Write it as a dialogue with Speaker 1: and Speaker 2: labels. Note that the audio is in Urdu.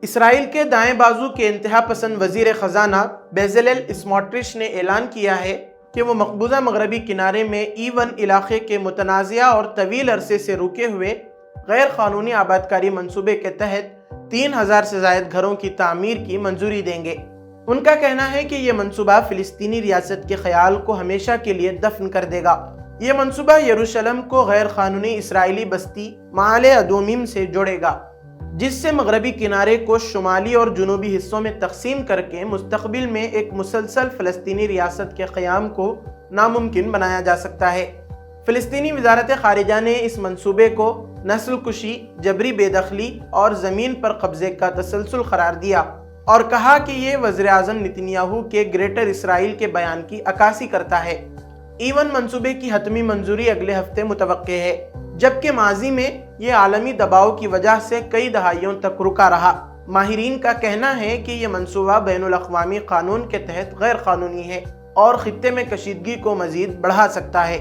Speaker 1: اسرائیل کے دائیں بازو کے انتہا پسند وزیر خزانہ بیزلیل اسموٹرچ نے اعلان کیا ہے کہ وہ مقبوضہ مغربی کنارے میں E1 علاقے کے متنازعہ اور طویل عرصے سے رکے ہوئے غیر قانونی آبادکاری منصوبے کے تحت 3000 سے زائد گھروں کی تعمیر کی منظوری دیں گے۔ ان کا کہنا ہے کہ یہ منصوبہ فلسطینی ریاست کے خیال کو ہمیشہ کے لیے دفن کر دے گا۔ یہ منصوبہ یروشلم کو غیر قانونی اسرائیلی بستی معالِ ادومیم سے جوڑے گا، جس سے مغربی کنارے کو شمالی اور جنوبی حصوں میں تقسیم کر کے مستقبل میں ایک مسلسل فلسطینی ریاست کے قیام کو ناممکن بنایا جا سکتا ہے۔ فلسطینی وزارت خارجہ نے اس منصوبے کو نسل کشی، جبری بے دخلی اور زمین پر قبضے کا تسلسل قرار دیا اور کہا کہ یہ وزیر اعظم نتنیاہو کے گریٹر اسرائیل کے بیان کی عکاسی کرتا ہے۔ E1 منصوبے کی حتمی منظوری اگلے ہفتے متوقع ہے، جبکہ ماضی میں یہ عالمی دباؤ کی وجہ سے کئی دہائیوں تک رکا رہا۔ ماہرین کا کہنا ہے کہ یہ منصوبہ بین الاقوامی قانون کے تحت غیر قانونی ہے اور خطے میں کشیدگی کو مزید بڑھا سکتا ہے۔